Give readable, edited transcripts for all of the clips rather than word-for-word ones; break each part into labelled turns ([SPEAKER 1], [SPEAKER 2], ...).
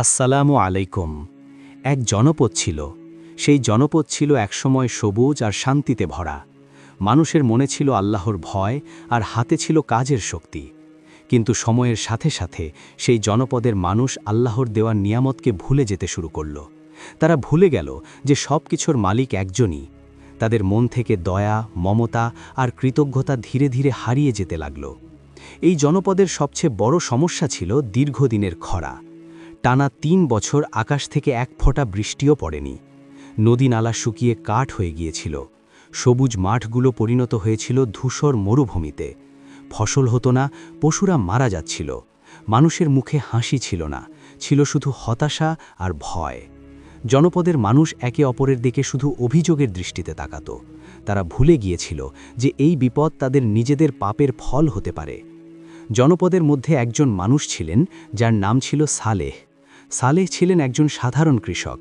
[SPEAKER 1] আসসালামু আলাইকুম। এক জনপদ ছিল। সেই জনপদ ছিল একসময় সবুজ আর শান্তিতে ভরা। মানুষের মনে ছিল আল্লাহর ভয় আর হাতে ছিল কাজের শক্তি। কিন্তু সময়ের সাথে সাথে সেই জনপদের মানুষ আল্লাহর দেওয়া নিয়ামতকে ভুলে যেতে শুরু করল। তারা ভুলে গেল যে সব কিছুর মালিক একজনই। তাদের মন থেকে দয়া, মমতা আর কৃতজ্ঞতা ধীরে ধীরে হারিয়ে যেতে লাগল। এই জনপদের সবচেয়ে বড় সমস্যা ছিল দীর্ঘদিনের খরা। টানা ৩ বছর আকাশ থেকে এক ফোঁটা বৃষ্টিও পড়েনি। নদী নালা শুকিয়ে কাঠ হয়ে গিয়েছিল। সবুজ মাঠগুলো পরিণত হয়েছিল ধূসর মরুভূমিতে। ফসল হতো না, পশুরা মারা যাচ্ছিল। মানুষের মুখে হাসি ছিল না, ছিল শুধু হতাশা আর ভয়। জনপদের মানুষ একে অপরের দিকে শুধু অভিযোগের দৃষ্টিতে তাকাত। তারা ভুলে গিয়েছিল যে এই বিপদ তাদের নিজেদের পাপের ফল হতে পারে। জনপদের মধ্যে একজন মানুষ ছিলেন যার নাম ছিল সালেহ। সালেহ ছিলেন একজন সাধারণ কৃষক।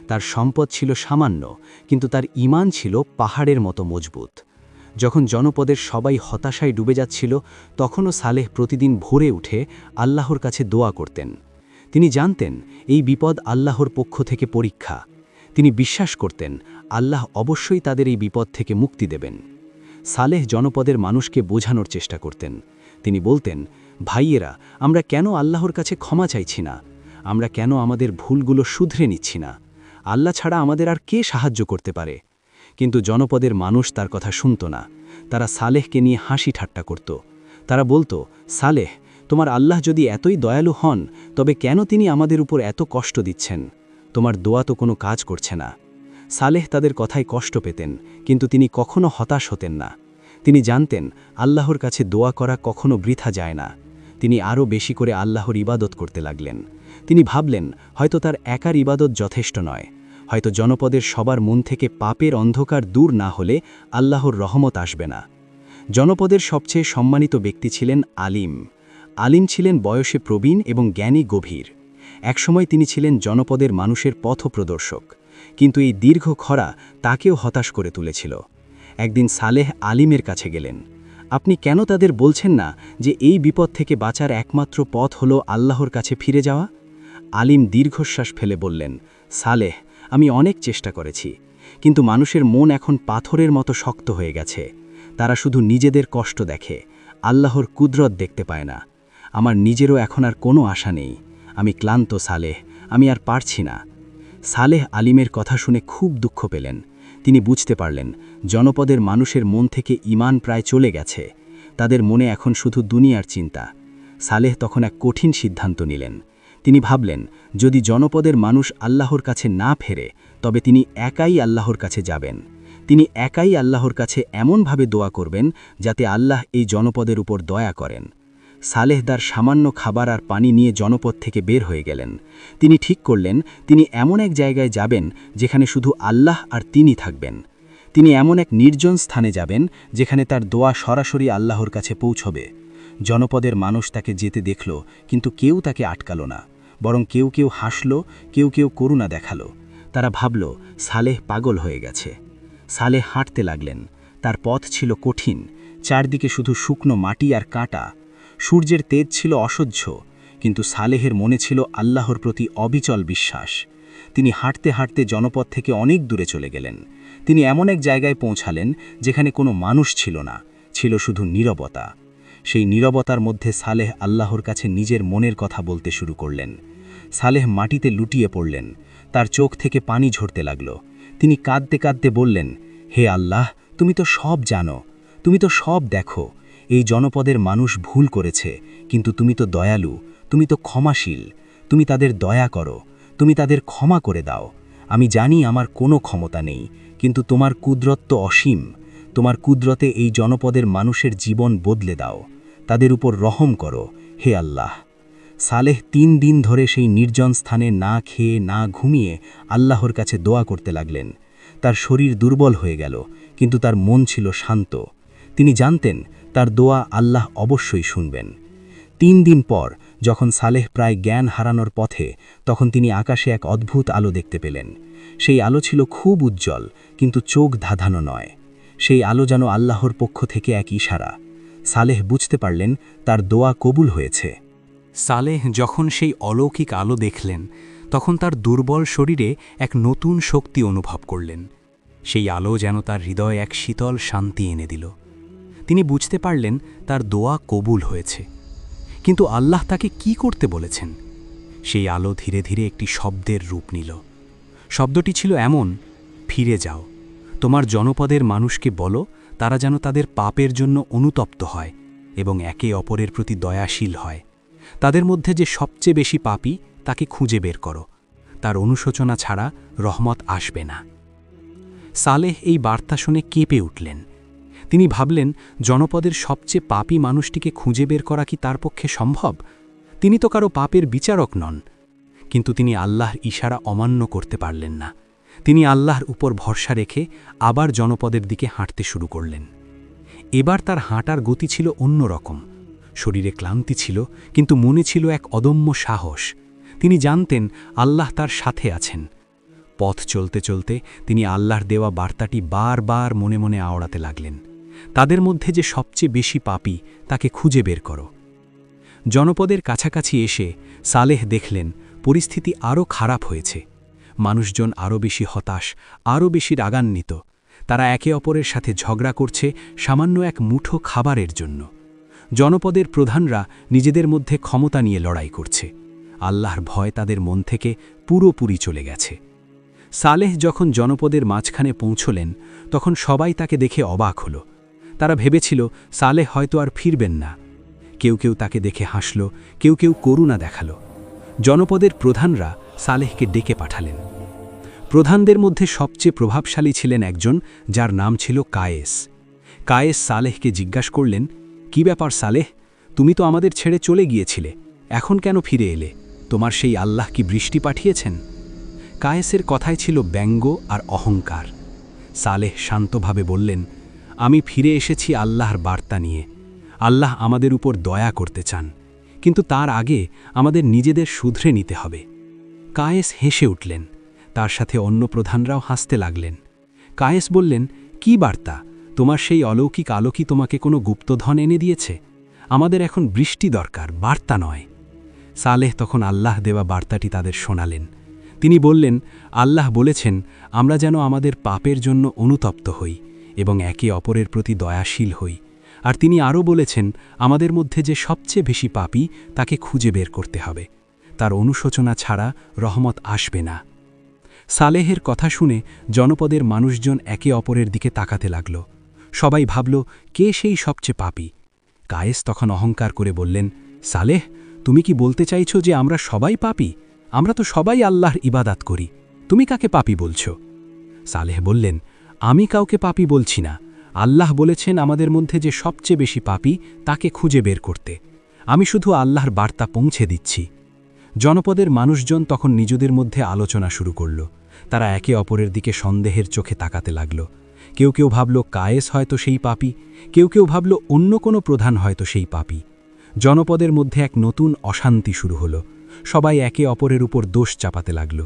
[SPEAKER 1] তার সম্পদ ছিল সামান্য, কিন্তু তার ঈমান ছিল পাহাড়ের মতো মজবুত। যখন জনপদের সবাই হতাশায় ডুবে যাচ্ছিল, তখনও সালেহ প্রতিদিন ভোরে উঠে আল্লাহর কাছে দোয়া করতেন। তিনি জানতেন এই বিপদ আল্লাহর পক্ষ থেকে পরীক্ষা। তিনি বিশ্বাস করতেন আল্লাহ অবশ্যই তাদের এই বিপদ থেকে মুক্তি দেবেন। সালেহ জনপদের মানুষকে বোঝানোর চেষ্টা করতেন। তিনি বলতেন, ভাইয়েরা, আমরা কেন আল্লাহর কাছে ক্ষমা চাইছি না? আমরা কেন আমাদের ভুলগুলো শুধরে নিচ্ছি না? আল্লাহ ছাড়া আমাদের আর কে সাহায্য করতে পারে? কিন্তু জনপদের মানুষ তার কথা শুনত না। তারা সালেহকে নিয়ে হাসি ঠাট্টা করত। তারা বলতো, সালেহ, তোমার আল্লাহ যদি এতই দয়ালু হন, তবে কেন তিনি আমাদের উপর এত কষ্ট দিচ্ছেন? তোমার দোয়া তো কোনো কাজ করছে না। সালেহ তাদের কথায় কষ্ট পেতেন, কিন্তু তিনি কখনো হতাশ হতেন না। তিনি জানতেন আল্লাহর কাছে দোয়া করা কখনো বৃথা যায় না। তিনি আরও বেশি করে আল্লাহর ইবাদত করতে লাগলেন। তিনি ভাবলেন, হয়তো তার একার ইবাদত যথেষ্ট নয়। হয়তো জনপদের সবার মন থেকে পাপের অন্ধকার দূর না হলে আল্লাহর রহমত আসবে না। জনপদের সবচেয়ে সম্মানিত ব্যক্তি ছিলেন আলিম। আলিম ছিলেন বয়সে প্রবীণ এবং জ্ঞানী গভীর। একসময় তিনি ছিলেন জনপদের মানুষের পথপ্রদর্শক। কিন্তু এই দীর্ঘ খরা তাকেও হতাশ করে তুলেছিল। একদিন সালেহ আলিমের কাছে গেলেন। আপনি কেন তাদের বলছেন না যে এই বিপদ থেকে বাঁচার একমাত্র পথ হলো আল্লাহর কাছে ফিরে যাওয়া? আলিম দীর্ঘশ্বাস ফেলে বললেন, সালেহ, আমি অনেক চেষ্টা করেছি, কিন্তু মানুষের মন এখন পাথরের মতো শক্ত হয়ে গেছে। তারা শুধু নিজেদের কষ্ট দেখে, আল্লাহর কুদরত দেখতে পায় না। আমার নিজেরও এখন আর কোনো আশা নেই। আমি ক্লান্ত সালেহ, আমি আর পারছি না। সালেহ আলিমের কথা শুনে খুব দুঃখ পেলেন। তিনি বুঝতে পারলেন জনপদের মানুষের মন থেকে ঈমান প্রায় চলে গেছে। তাদের মনে এখন শুধু দুনিয়ার চিন্তা। সালেহ তখন এক কঠিন সিদ্ধান্ত নিলেন। তিনি ভাবলেন, যদি জনপদের মানুষ আল্লাহর কাছে না ফেরে, তবে তিনি একাই আল্লাহর কাছে যাবেন। তিনি একাই আল্লাহর কাছে এমনভাবে দোয়া করবেন যাতে আল্লাহ এই জনপদের উপর দয়া করেন। সালেহ তার সামান্য খাবার আর পানি নিয়ে জনপদ থেকে বের হয়ে গেলেন। তিনি ঠিক করলেন তিনি এমন এক জায়গায় যাবেন যেখানে শুধু আল্লাহ আর তিনি থাকবেন। তিনি এমন এক নির্জন স্থানে যাবেন যেখানে তার দোয়া সরাসরি আল্লাহর কাছে পৌঁছবে। জনপদের মানুষ তাকে যেতে দেখল, কিন্তু কেউ তাকে আটকাল না। বরং কেউ কেউ হাসল, কেউ কেউ করুণা দেখালো। তারা ভাবল সালেহ পাগল হয়ে গেছে। সালেহ হাঁটতে লাগলেন। তার পথ ছিল কঠিন, চারদিকে শুধু শুকনো মাটি আর কাঁটা। সূর্যের তেজ ছিল অসহ্য, কিন্তু সালেহের মনে ছিল আল্লাহর প্রতি অবিচল বিশ্বাস। তিনি হাঁটতে হাঁটতে জনপদ থেকে অনেক দূরে চলে গেলেন। তিনি এমন এক জায়গায় পৌঁছালেন যেখানে কোনো মানুষ ছিল না, ছিল শুধু নীরবতা। সেই নীরবতার মধ্যে সালেহ আল্লাহর কাছে নিজের মনের কথা বলতে শুরু করলেন। সালেহ মাটিতে লুটিয়ে পড়লেন। তার চোখ থেকে পানি ঝরতে লাগল। তিনি কাঁদতে কাঁদতে বললেন, হে আল্লাহ, তুমি তো সব জানো, তুমি তো সব দেখো। এই জনপদের মানুষ ভুল করেছে, কিন্তু তুমি তো দয়ালু, তুমি তো ক্ষমাশীল। তুমি তাদের দয়া করো, তুমি তাদের ক্ষমা করে দাও। আমি জানি আমার কোনো ক্ষমতা নেই, কিন্তু তোমার কুদরত তো অসীম। তোমার কুদরতে এই জনপদের মানুষের জীবন বদলে দাও। তাদের উপর রহম করো, হে আল্লাহ। সালেহ ৩ দিন ধরে সেই নির্জন স্থানে না খেয়ে না ঘুমিয়ে আল্লাহর কাছে দোয়া করতে লাগলেন। তার শরীর দুর্বল হয়ে গেল, কিন্তু তার মন ছিল শান্ত। তিনি জানতেন তার দোয়া আল্লাহ অবশ্যই শুনবেন। ৩ দিন পর যখন সালেহ প্রায় জ্ঞান হারানোর পথে, তখন তিনি আকাশে এক অদ্ভুত আলো দেখতে পেলেন। সেই আলো ছিল খুব উজ্জ্বল, কিন্তু চোখ ধাঁধানো নয়। সেই আলো যেন আল্লাহর পক্ষ থেকে এক ইশারা। সালেহ বুঝতে পারলেন তার দোয়া কবুল হয়েছে। সালেহ যখন সেই অলৌকিক আলো দেখলেন তখন তার দুর্বল শরীরে এক নতুন শক্তি অনুভব করলেন। সেই আলো যেন তার হৃদয়ে এক শীতল শান্তি এনে দিল। তিনি বুঝতে পারলেন তার দোয়া কবুল হয়েছে। কিন্তু আল্লাহ তাকে কি করতে বলেছেন? সেই আলো ধীরে ধীরে একটি শব্দের রূপ নিল। শব্দটি ছিল এমন, ফিরে যাও, তোমার জনপদের মানুষকে বলো তারা যেন তাদের পাপের জন্য অনুতপ্ত হয় এবং একে অপরের প্রতি দয়াশীল হয়। তাদের মধ্যে যে সবচেয়ে বেশি পাপী তাকে খুঁজে বের করো, তার অনুশোচনা ছাড়া রহমত আসবে না। সালেহ এই বার্তা শুনে কেঁপে উঠলেন। তিনি ভাবলেন, জনপদের সবচেয়ে পাপী মানুষটিকে খুঁজে বের করা কি তার পক্ষে সম্ভব? তিনি তো কারো পাপের বিচারক নন। কিন্তু তিনি আল্লাহর ইশারা অমান্য করতে পারলেন না। তিনি আল্লাহর উপর ভরসা রেখে আবার জনপদের দিকে হাঁটতে শুরু করলেন। এবার তার হাঁটার গতি ছিল অন্যরকম। শরীরে ক্লান্তি ছিল, কিন্তু মনে ছিল এক অদম্য সাহস। তিনি জানতেন আল্লাহ তার সাথে আছেন। পথ চলতে চলতে তিনি আল্লাহর দেওয়া বার্তাটি বারবার মনে মনে আওড়াতে লাগলেন, তাদের মধ্যে যে সবচেয়ে বেশি পাপী তাকে খুঁজে বের করো। জনপদের কাছাকাছি এসে সালেহ দেখলেন পরিস্থিতি আরও খারাপ হয়েছে। মানুষজন আরও বেশি হতাশ, আরও বেশি রাগান্বিত। তারা একে অপরের সাথে ঝগড়া করছে সামান্য এক মুঠো খাবারের জন্য। জনপদের প্রধানরা নিজেদের মধ্যে ক্ষমতা নিয়ে লড়াই করছে। আল্লাহর ভয় তাদের মন থেকে পুরোপুরি চলে গেছে। সালেহ যখন জনপদের মাঝখানে পৌঁছলেন তখন সবাই তাকে দেখে অবাক হল। তারা ভেবেছিল সালেহ হয়তো আর ফিরবেন না। কেউ কেউ তাকে দেখে হাসল, কেউ কেউ করুণা দেখালো। জনপদের প্রধানরা সালেহকে ডেকে পাঠালেন। প্রধানদের মধ্যে সবচেয়ে প্রভাবশালী ছিলেন একজন, যার নাম ছিল কায়েস। কায়েস সালেহকে জিজ্ঞাসা করলেন, কি ব্যাপার সালেহ, তুমি তো আমাদের ছেড়ে চলে গিয়েছিলে, এখন কেন ফিরে এলে? তোমার সেই আল্লাহ কি বৃষ্টি পাঠিয়েছেন? কায়েসের কথায় ছিল ব্যঙ্গ আর অহংকার। সালেহ শান্তভাবে বললেন, আমি ফিরে এসেছি আল্লাহর বার্তা নিয়ে। আল্লাহ আমাদের উপর দয়া করতে চান, কিন্তু তার আগে আমাদের নিজেদের শুধরে নিতে হবে। কায়েস হেসে উঠলেন। তার সাথে অন্য প্রধানরাও হাসতে লাগলেন। কায়েস বললেন, কি বার্তা? তোমার সেই অলৌকিক আলো কি তোমাকে কোনো গুপ্তধন এনে দিয়েছে? আমাদের এখন বৃষ্টি দরকার, বার্তা নয়। সালেহ তখন আল্লাহ দেওয়া বার্তাটি তাদের শোনালেন। তিনি বললেন, আল্লাহ বলেছেন আমরা যেন আমাদের পাপের জন্য অনুতপ্ত হই এবং একে অপরের প্রতি দয়াশীল হই। আর তিনি আরও বলেছেন আমাদের মধ্যে যে সবচেয়ে বেশি পাপী তাকে খুঁজে বের করতে হবে, তার অনুশোচনা ছাড়া রহমত আসবে না। সালেহের কথা শুনে জনপদের মানুষজন একে অপরের দিকে তাকাতে লাগল। সবাই ভাবল, কে সেই সবচেয়ে পাপী? কায়েস তখন অহংকার করে বললেন, সালেহ, তুমি কি বলতে চাইছো যে আমরা সবাই পাপী? আমরা তো সবাই আল্লাহর ইবাদাত করি, তুমি কাকে পাপী বলছ? সালেহ বললেন, আমি কাউকে পাপী বলছি না। আল্লাহ বলেছেন আমাদের মধ্যে যে সবচেয়ে বেশি পাপী তাকে খুঁজে বের করতে। আমি শুধু আল্লাহর বার্তা পৌঁছে দিচ্ছি। জনপদের মানুষজন তখন নিজেদের মধ্যে আলোচনা শুরু করল। তারা একে অপরের দিকে সন্দেহের চোখে তাকাতে লাগল। কেউ কেউ ভাবল কায়েস হয়তো সেই পাপী, কেউ কেউ ভাবল অন্য কোনো প্রধান হয়তো সেই পাপী। জনপদের মধ্যে এক নতুন অশান্তি শুরু হলো। সবাই একে অপরের উপর দোষ চাপাতে লাগল।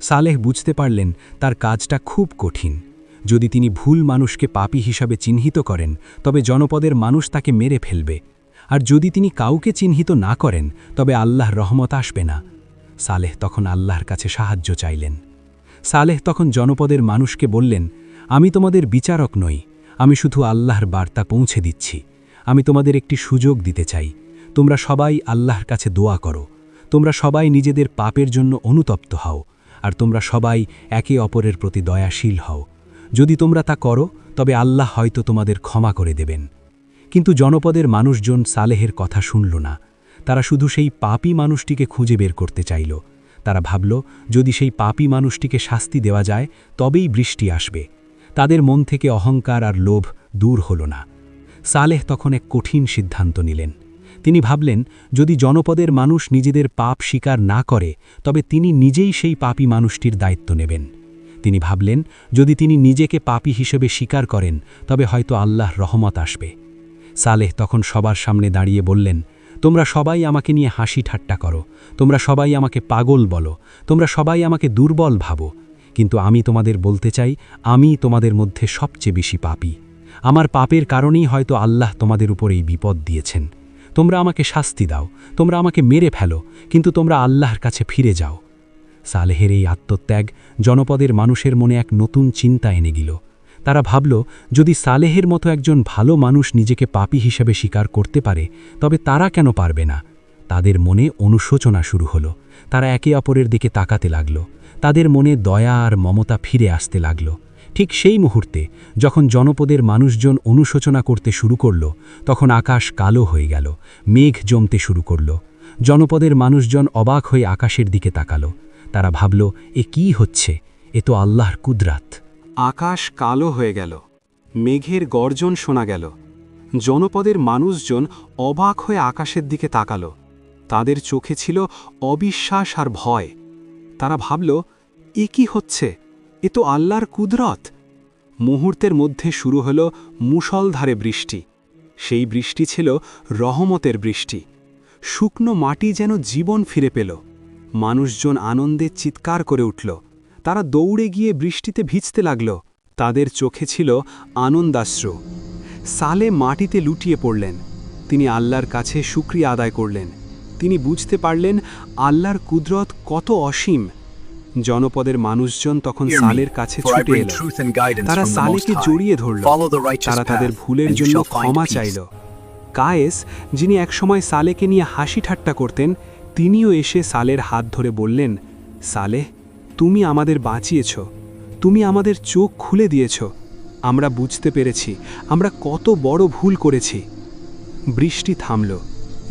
[SPEAKER 1] সালেহ বুঝতে পারলেন তার কাজটা খুব কঠিন। যদি তিনি ভুল মানুষকে পাপী হিসাবে চিহ্নিত করেন তবে জনপদের মানুষ তাকে মেরে ফেলবে, আর যদি তিনি কাউকে চিহ্নিত না করেন তবে আল্লাহর রহমত আসবে না। সালেহ তখন আল্লাহর কাছে সাহায্য চাইলেন। সালেহ তখন জনপদের মানুষকে বললেন, আমি তোমাদের বিচারক নই, আমি শুধু আল্লাহর বার্তা পৌঁছে দিচ্ছি। আমি তোমাদের একটি সুযোগ দিতে চাই। তোমরা সবাই আল্লাহর কাছে দোয়া করো, তোমরা সবাই নিজেদের পাপের জন্য অনুতপ্ত হও, আর তোমরা সবাই একে অপরের প্রতি দয়াশীল হও। যদি তোমরা তা করো তবে আল্লাহ হয়তো তোমাদের ক্ষমা করে দেবেন। কিন্তু জনপদের মানুষজন সালেহের কথা শুনল না। তারা শুধু সেই পাপী মানুষটিকে খুঁজে বের করতে চাইল। তারা ভাবল যদি সেই পাপী মানুষটিকে শাস্তি দেওয়া যায় তবেই বৃষ্টি আসবে। তাদের মন থেকে অহংকার আর লোভ দূর হল না। সালেহ তখন এক কঠিন সিদ্ধান্ত নিলেন। তিনি ভাবলেন যদি জনপদের মানুষ নিজেদের পাপ স্বীকার না করে তবে তিনি নিজেই সেই পাপী মানুষটির দায়িত্ব নেবেন। তিনি ভাবলেন যদি তিনি নিজেকে পাপী হিসেবে স্বীকার করেন তবে হয়তো আল্লাহর রহমত আসবে। সালেহ তখন সবার সামনে দাঁড়িয়ে বললেন, তোমরা সবাই আমাকে নিয়ে হাসি ঠাট্টা করো, তোমরা সবাই আমাকে পাগল বলো, তোমরা সবাই আমাকে দুর্বল ভাবো, কিন্তু আমি তোমাদের বলতে চাই আমি তোমাদের মধ্যে সবচেয়ে বেশি পাপী। আমার পাপের কারণেই হয়তো আল্লাহ তোমাদের উপর এই বিপদ দিয়েছেন।
[SPEAKER 2] তোমরা আমাকে শাস্তি দাও, তোমরা আমাকে মেরে ফেলো, কিন্তু তোমরা আল্লাহর কাছে ফিরে যাও। সালেহের এই আত্মত্যাগ জনপদের মানুষের মনে এক নতুন চিন্তা এনে গেল। তারা ভাবল, যদি সালেহের মতো একজন ভালো মানুষ নিজেকে পাপী হিসেবে স্বীকার করতে পারে, তবে তারা কেন পারবে না? তাদের মনে অনুশোচনা শুরু হলো। তারা একে অপরের দিকে তাকাতে লাগল। তাদের মনে দয়া আর মমতা ফিরে আসতে লাগল। ঠিক সেই মুহূর্তে যখন জনপদের মানুষজন অনুশোচনা করতে শুরু করল, তখন আকাশ কালো হয়ে গেল, মেঘ জমতে শুরু করল। জনপদের মানুষজন অবাক হয়ে আকাশের দিকে তাকাল। তারা ভাবল, এ কি হচ্ছে? এ তো আল্লাহর কুদরাত।
[SPEAKER 1] আকাশ কালো হয়ে গেল, মেঘের গর্জন শোনা গেল। জনপদের মানুষজন অবাক হয়ে আকাশের দিকে তাকাল। তাদের চোখে ছিল অবিশ্বাস আর ভয়। তারা ভাবল, এ কি হচ্ছে? এ তো আল্লাহর কুদরত। মুহূর্তের মধ্যে শুরু হল মুষলধারে বৃষ্টি। সেই বৃষ্টি ছিল রহমতের বৃষ্টি। শুকনো মাটি যেন জীবন ফিরে পেল। মানুষজন আনন্দে চিৎকার করে উঠল। তারা দৌড়ে গিয়ে বৃষ্টিতে ভিজতে লাগল। তাদের চোখে ছিল আনন্দাশ্রু। সালে মাটিতে লুটিয়ে পড়লেন। তিনি আল্লাহর কাছে শুকরিয়া আদায় করলেন। তিনি বুঝতে পারলেন আল্লাহর কুদরত কত অসীম। জনপদের মানুষজন তখন সালের কাছে ছুটে এল। তারা সালেকে জড়িয়ে ধরল। তারা তাদের ভুলের জন্য ক্ষমা চাইল। কায়েস, যিনি একসময় সালেকে নিয়ে হাসি ঠাট্টা করতেন, তিনিও এসে সালের হাত ধরে বললেন, সালেহ, তুমি আমাদের বাঁচিয়েছ, তুমি আমাদের চোখ খুলে দিয়েছ। আমরা বুঝতে পেরেছি আমরা কত বড় ভুল করেছি। বৃষ্টি থামল।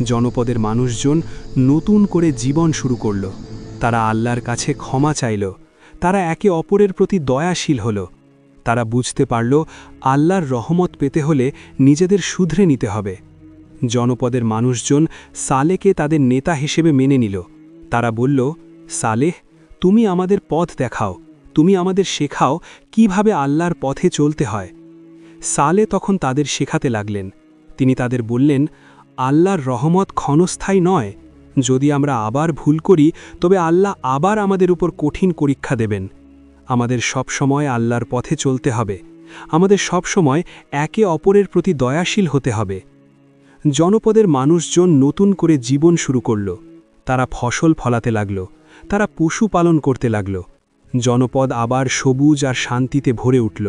[SPEAKER 1] জনপদের মানুষজন নতুন করে জীবন শুরু করল। তারা আল্লাহর কাছে ক্ষমা চাইল। তারা একে অপরের প্রতি দয়াশীল হল। তারা বুঝতে পারল আল্লাহর রহমত পেতে হলে নিজেদের শুধরে নিতে হবে। জনপদের মানুষজন সালেকে তাদের নেতা হিসেবে মেনে নিল। তারা বলল, সালেহ, তুমি আমাদের পথ দেখাও, তুমি আমাদের শেখাও কিভাবে আল্লাহর পথে চলতে হয়। সালে তখন তাদের শেখাতে লাগলেন। তিনি তাদের বললেন, আল্লাহর রহমত ক্ষণস্থায়ী নয়। যদি আমরা আবার ভুল করি, তবে আল্লাহ আবার আমাদের উপর কঠিন পরীক্ষা দেবেন। আমাদের সব সময় আল্লাহর পথে চলতে হবে। আমাদের সব সময় একে অপরের প্রতি দয়াশীল হতে হবে। জনপদের মানুষজন নতুন করে জীবন শুরু করল। তারা ফসল ফলাতে লাগল। তারা পশু পালন করতে লাগল। জনপদ আবার সবুজ আর শান্তিতে ভরে উঠল।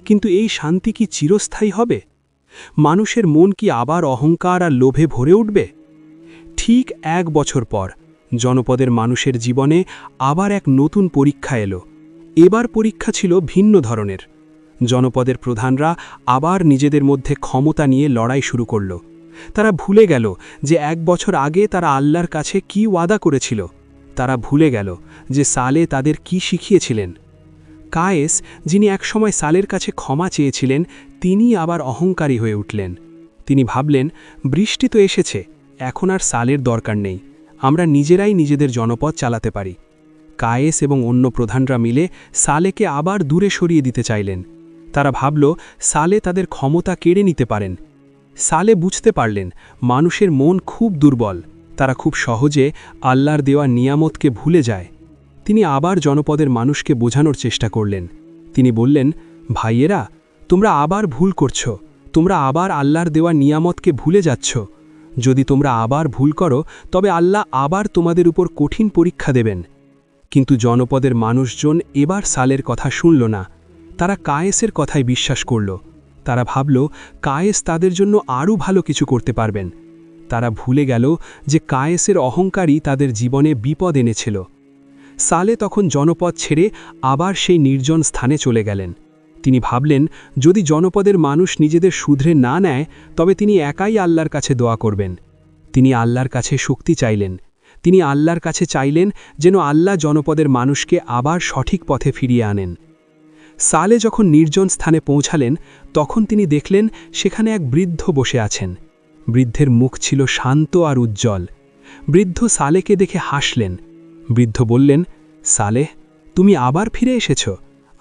[SPEAKER 1] কিন্তু এই শান্তি কি চিরস্থায়ী হবে? মানুষের মন কি আবার অহংকার আর লোভে ভরে উঠবে? ঠিক 1 বছর পর জনপদের মানুষের জীবনে আবার এক নতুন পরীক্ষা এলো। এবার পরীক্ষা ছিল ভিন্ন ধরনের। জনপদের প্রধানরা আবার নিজেদের মধ্যে ক্ষমতা নিয়ে লড়াই শুরু করল। তারা ভুলে গেল যে 1 বছর আগে তারা আল্লাহর কাছে কি ওয়াদা করেছিল। তারা ভুলে গেল যে সালে তাদের কি শিখিয়েছিলেন। কায়েস, যিনি একসময় সালের কাছে ক্ষমা চেয়েছিলেন, তিনি আবার অহংকারী হয়ে উঠলেন। তিনি ভাবলেন, বৃষ্টি তো এসেছে, এখন আর সালের দরকার নেই, আমরা নিজেরাই নিজেদের জনপদ চালাতে পারি। কায়েস এবং অন্য প্রধানরা মিলে সালেকে আবার দূরে সরিয়ে দিতে চাইলেন। তারা ভাবল, সালে তাদের ক্ষমতা কেড়ে নিতে পারেন। সালে বুঝতে পারলেন মানুষের মন খুব দুর্বল। তারা খুব সহজে আল্লাহর দেওয়া নিয়ামতকে ভুলে যায়। তিনি আবার জনপদের মানুষকে বোঝানোর চেষ্টা করলেন। তিনি বললেন, ভাইয়েরা, তোমরা আবার ভুল করছ। তোমরা আবার আল্লাহর দেওয়া নিয়ামতকে ভুলে যাচ্ছ। যদি তোমরা আবার ভুল করো, তবে আল্লাহ আবার তোমাদের উপর কঠিন পরীক্ষা দেবেন। কিন্তু জনপদের মানুষজন এবার সালের কথা শুনল না। তারা কায়েসের কথায় বিশ্বাস করল। তারা ভাবল, কায়েস তাদের জন্য আরও ভালো কিছু করতে পারবেন। তারা ভুলে গেল যে কায়েসের অহংকারই তাদের জীবনে বিপদ এনেছিল। সালে তখন জনপদ ছেড়ে আবার সেই নির্জন স্থানে চলে গেলেন। তিনি ভাবলেন, যদি জনপদের মানুষ নিজেদের শুধরে না নেয়, তবে তিনি একাই আল্লাহর কাছে দোয়া করবেন। তিনি আল্লাহর কাছে শক্তি চাইলেন। তিনি আল্লাহর কাছে চাইলেন যেন আল্লাহ জনপদের মানুষকে আবার সঠিক পথে ফিরিয়ে আনেন। সালে যখন নির্জন স্থানে পৌঁছালেন, তখন তিনি দেখলেন সেখানে এক বৃদ্ধ বসে আছেন। বৃদ্ধের মুখ ছিল শান্ত আর উজ্জ্বল। বৃদ্ধ সালেকে দেখে হাসলেন। বৃদ্ধ বললেন, সালেহ, তুমি আবার ফিরে এসেছ।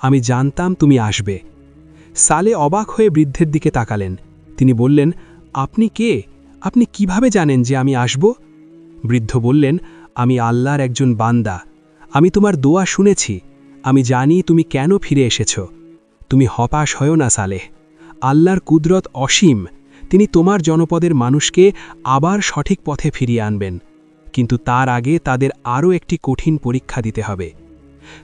[SPEAKER 1] আমি জানতাম তুমি আসবে। সালে অবাক হয়ে বৃদ্ধের দিকে তাকালেন। তিনি বললেন, আপনি কে? আপনি কিভাবে জানেন যে আমি আসব? বৃদ্ধ বললেন, আমি আল্লাহর একজন বান্দা। আমি তোমার দোয়া শুনেছি। আমি জানি তুমি কেন ফিরে এসেছ। তুমি হতাশ হও না সালেহ। আল্লাহর কুদরত অসীম।
[SPEAKER 3] তিনি তোমার জনপদের মানুষকে আবার সঠিক পথে ফিরিয়ে আনবেন, কিন্তু তার আগে তাদের আরও একটি কঠিন পরীক্ষা দিতে হবে।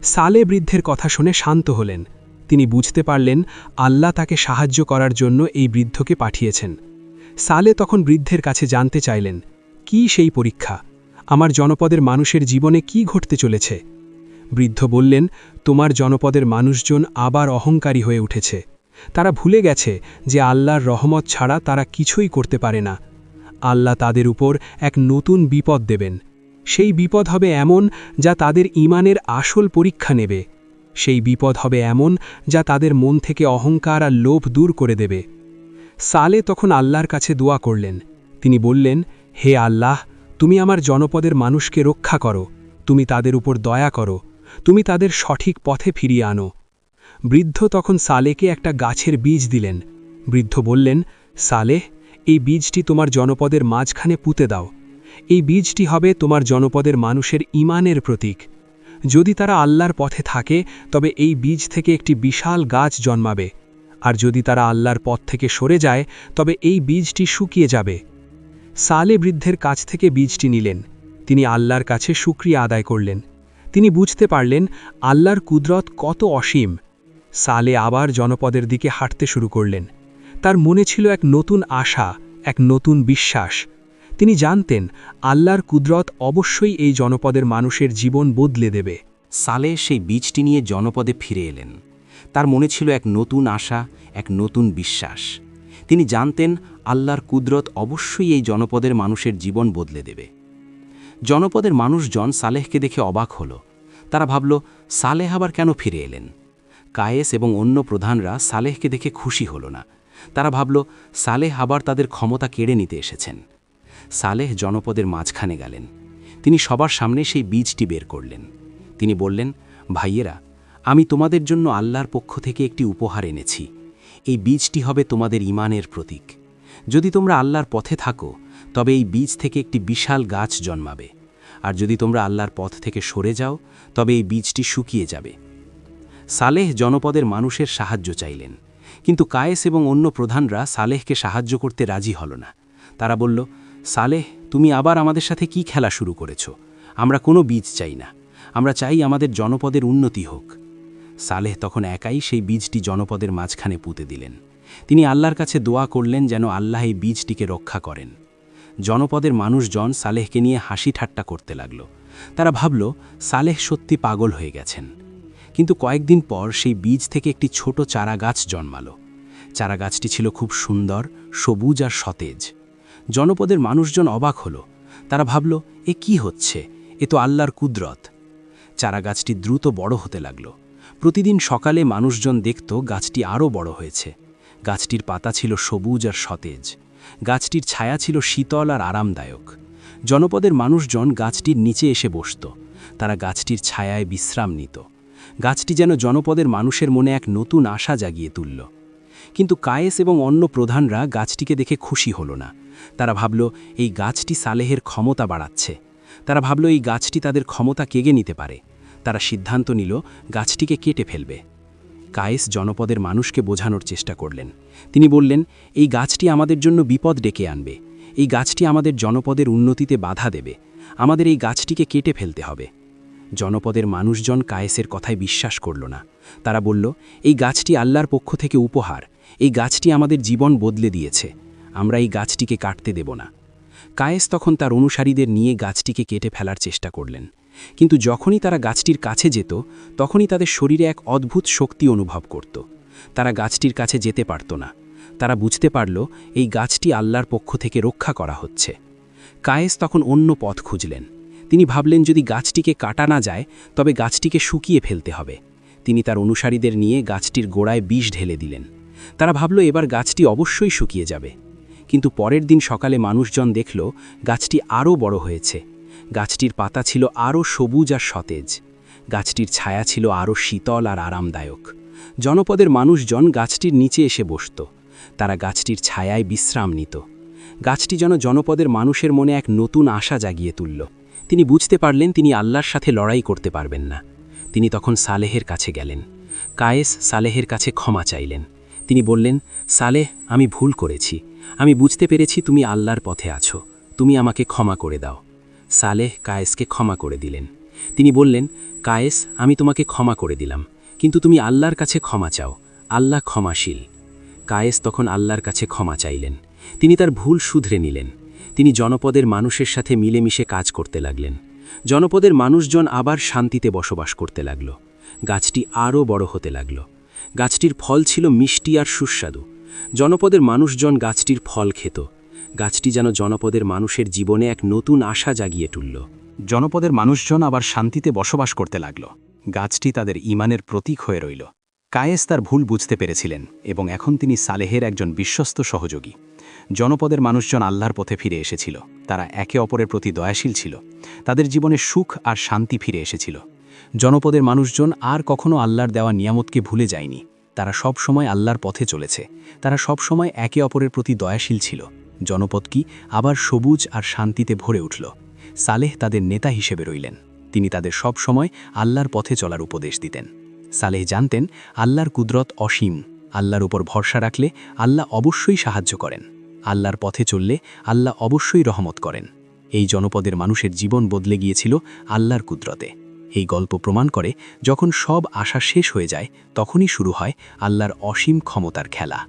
[SPEAKER 3] সালে বৃদ্ধের কথা শুনে শান্ত হলেন। তিনি বুঝতে পারলেন আল্লাহ তাকে সাহায্য করার জন্য এই বৃদ্ধকে পাঠিয়েছেন। সালে তখন বৃদ্ধের কাছে জানতে চাইলেন, কি সেই পরীক্ষা? আমার জনপদের মানুষের জীবনে কি ঘটতে চলেছে? বৃদ্ধ বললেন, তোমার জনপদের মানুষজন আবার অহংকারী হয়ে উঠেছে। তারা ভুলে গেছে যে আল্লাহর রহমত ছাড়া তারা কিছুই করতে পারে না। আল্লাহ তাদের উপর এক নতুন বিপদ দেবেন। সেই বিপদ হবে এমন যা তাদের ঈমানের আসল পরীক্ষা নেবে। সেই বিপদ হবে এমন যা তাদের মন থেকে অহংকার আর লোভ দূর করে দেবে। সালে তখন আল্লাহর কাছে দোয়া করলেন। তিনি বললেন, হে আল্লাহ, তুমি আমার জনপদের মানুষকে রক্ষা করো, তুমি তাদের উপর দয়া করো, তুমি তাদের সঠিক পথে ফিরিয়ে আনো। বৃদ্ধ তখন সালেকে একটা গাছের বীজ দিলেন। বৃদ্ধ বললেন, সালেহ, এই বীজটি তোমার জনপদের মাঝখানে পুঁতে দাও। এই বীজটি হবে তোমার জনপদের মানুষের ঈমানের প্রতীক। যদি তারা আল্লাহর পথে থাকে তবে এই বীজ থেকে একটি বিশাল গাছ জন্মাবে, আর যদি তারা আল্লাহর পথ থেকে সরে যায় তবে এই বীজটি শুকিয়ে যাবে। সালে বৃদ্ধের কাছ থেকে বীজটি নিলেন। তিনি আল্লাহর কাছে শুকরিয়া আদায় করলেন। তিনি বুঝতে পারলেন আল্লাহর কুদরত কত অসীম। সালে আবার জনপদের দিকে হাঁটতে শুরু করলেন। তার মনে ছিল এক নতুন আশা, এক নতুন বিশ্বাস। তিনি জানতেন আল্লাহর কুদরত অবশ্যই এই জনপদের মানুষের জীবন বদলে দেবে।
[SPEAKER 1] সালে সেই বীজটি নিয়ে জনপদে ফিরে এলেন। তার মনে ছিল এক নতুন আশা, এক নতুন বিশ্বাস। তিনি জানতেন আল্লাহর কুদরত অবশ্যই এই জনপদের মানুষের জীবন বদলে দেবে। জনপদের মানুষজন সালেহকে দেখে অবাক হল। তারা ভাবল, সালেহ আবার কেন ফিরে এলেন? কায়েস এবং অন্য প্রধানরা সালেহকে দেখে খুশি হল না। তারা ভাবল, সালেহ আবার তাদের ক্ষমতা কেড়ে নিতে এসেছেন। সালেহ জনপদের মাঝখানে গেলেন। তিনি সবার সামনে সেই বীজটি বের করলেন। তিনি বললেন, ভাইয়েরা, আমি তোমাদের জন্য আল্লাহর পক্ষ থেকে একটি উপহার এনেছি। এই বীজটি হবে তোমাদের ঈমানের প্রতীক। যদি তোমরা আল্লাহর পথে থাকো তবে এই বীজ থেকে একটি বিশাল গাছ জন্মাবে, আর যদি তোমরা আল্লাহর পথ থেকে সরে যাও তবে এই বীজটি শুকিয়ে যাবে। সালেহ জনপদের মানুষের সাহায্য চাইলেন, কিন্তু কায়েস এবং অন্য প্রধানরা সালেহকে সাহায্য করতে রাজি হল না। তারা বলল, সালেহ, তুমি আবার আমাদের সাথে কি খেলা শুরু করেছ? আমরা কোনো বীজ চাই না, আমরা চাই আমাদের জনপদের উন্নতি হোক। সালেহ তখন একাই সেই বীজটি জনপদের মাঝখানে পুঁতে দিলেন। তিনি আল্লাহর কাছে দোয়া করলেন যেন আল্লাহ এই বীজটিকে রক্ষা করেন। জনপদের মানুষজন সালেহকে নিয়ে হাসি ঠাট্টা করতে লাগল। তারা ভাবল, সালেহ সত্যি পাগল হয়ে গেছেন। কিন্তু কয়েকদিন পর সেই বীজ থেকে একটি ছোট চারা গাছ জন্মালো। চারা গাছটি ছিল খুব সুন্দর, সবুজ আর সতেজ। জনপদের মানুষজন অবাক হল। তারা ভাবল, এ কি হচ্ছে? এ তো আল্লাহর কুদরত। চারা গাছটি দ্রুত বড় হতে লাগল। প্রতিদিন সকালে মানুষজন দেখত গাছটি আরও বড় হয়েছে। গাছটির পাতা ছিল সবুজ আর সতেজ। গাছটির ছায়া ছিল শীতল আর আরামদায়ক। জনপদের মানুষজন গাছটির নিচে এসে বসত। তারা গাছটির ছায়ায় বিশ্রাম নিত। গাছটি যেন জনপদের মানুষের মনে এক নতুন আশা জাগিয়ে তুলল। কিন্তু কায়েস এবং অন্য প্রধানরা গাছটিকে দেখে খুশি হল না। তারা ভাবল, এই গাছটি সালেহের ক্ষমতা বাড়াচ্ছে। তারা ভাবল, এই গাছটি তাদের ক্ষমতা কেড়ে নিতে পারে। তারা সিদ্ধান্ত নিল গাছটিকে কেটে ফেলবে। কায়েস জনপদের মানুষকে বোঝানোর চেষ্টা করলেন। তিনি বললেন, এই গাছটি আমাদের জন্য বিপদ ডেকে আনবে। এই গাছটি আমাদের জনপদের উন্নতিতে বাধা দেবে। আমাদের এই গাছটিকে কেটে ফেলতে হবে। জনপদের মানুষজন কায়েসের কথায় বিশ্বাস করল না। তারা বলল, এই গাছটি আল্লাহর পক্ষ থেকে উপহার। এই গাছটি আমাদের জীবন বদলে দিয়েছে। আমরা এই গাছটিকে কাটতে দেব না। কায়েস তখন তার অনুসারীদের নিয়ে গাছটিকে কেটে ফেলার চেষ্টা করলেন। কিন্তু যখনই তারা গাছটির কাছে যেত তখনই তাদের শরীরে এক অদ্ভুত শক্তি অনুভব করত। তারা গাছটির কাছে যেতে পারত না। তারা বুঝতে পারল এই গাছটি আল্লাহর পক্ষ থেকে রক্ষা করা হচ্ছে। কায়েস তখন অন্য পথ খুঁজলেন। তিনি ভাবলেন, যদি গাছটিকে কাটা না যায় তবে গাছটিকে শুকিয়ে ফেলতে হবে। তিনি তার অনুসারীদের নিয়ে গাছটির গোড়ায় বিষ ঢেলে দিলেন। তারা ভাবল, এবার গাছটি অবশ্যই শুকিয়ে যাবে। কিন্তু পরের দিন সকালে মানুষজন দেখল গাছটি আরও বড় হয়েছে। গাছটির পাতা ছিল আরও সবুজ আর সতেজ। গাছটির ছায়া ছিল আরও শীতল আর আরামদায়ক। জনপদের মানুষজন গাছটির নিচে এসে বসত। তারা গাছটির ছায়ায় বিশ্রাম নিত। গাছটি যেন জনপদের মানুষের মনে এক নতুন আশা জাগিয়ে তুলল। তিনি বুঝতে পারলেন তিনি আল্লাহর সাথে লড়াই করতে পারবেন না। তিনি তখন সালেহের কাছে গেলেন। কায়েস সালেহের কাছে ক্ষমা চাইলেন। তিনি বললেন, সালেহ, আমি ভুল করেছি।
[SPEAKER 4] আমি বুঝতে পেরেছি তুমি আল্লাহর পথে আছো, তুমি আমাকে ক্ষমা করে দাও। সালেহ কায়েসকে ক্ষমা করে দিলেন। তিনি বললেন, কায়েস, আমি তোমাকে ক্ষমা করে দিলাম, কিন্তু তুমি আল্লাহর কাছে ক্ষমা চাও, আল্লাহ ক্ষমাশীল। কায়েস তখন আল্লাহর কাছে ক্ষমা চাইলেন। তিনি তার ভুল শুধরে নিলেন। তিনি জনপদের মানুষের সাথে মিলেমিশে কাজ করতে লাগলেন। জনপদের মানুষজন আবার শান্তিতে বসবাস করতে লাগল। গাছটি আরও বড় হতে লাগল। গাছটির ফল ছিল মিষ্টি আর সুস্বাদু। জনপদের মানুষজন গাছটির ফল খেত। গাছটি যেন জনপদের মানুষের জীবনে এক নতুন আশা জাগিয়ে তুলল।
[SPEAKER 1] জনপদের মানুষজন আবার শান্তিতে বসবাস করতে লাগল। গাছটি তাদের ঈমানের প্রতীক হয়ে রইল। কায়েস তার ভুল বুঝতে পেরেছিলেন এবং এখন তিনি সালেহের একজন বিশ্বস্ত সহযোগী। জনপদের মানুষজন আল্লাহর পথে ফিরে এসেছিল। তারা একে অপরের প্রতি দয়াশীল ছিল। তাদের জীবনে সুখ আর শান্তি ফিরে এসেছিল। জনপদের মানুষজন আর কখনো আল্লাহর দেওয়া নিয়ামতকে ভুলে যায়নি। তারা সব সময় আল্লাহর পথে চলেছে। তারা সব সময় একে অপরের প্রতি দয়াশীল ছিল। জনপদ কি আবার সবুজ আর শান্তিতে ভরে উঠল। সালেহ তাদের নেতা হিসেবে রইলেন। তিনি তাদের সব সময় আল্লাহর পথে চলার উপদেশ দিতেন। সালেহ জানতেন আল্লাহর কুদরত অসীম। আল্লাহর উপর ভরসা রাখলে আল্লাহ অবশ্যই সাহায্য করেন। আল্লাহর পথে চললে আল্লাহ অবশ্যই রহমত করেন। এই জনপদের মানুষের জীবন বদলে গিয়েছিল আল্লাহর কুদরতে। এই গল্প প্রমাণ করে, যখন সব আশা শেষ হয়ে যায় তখনই শুরু হয় আল্লাহর অসীম ক্ষমতার খেলা।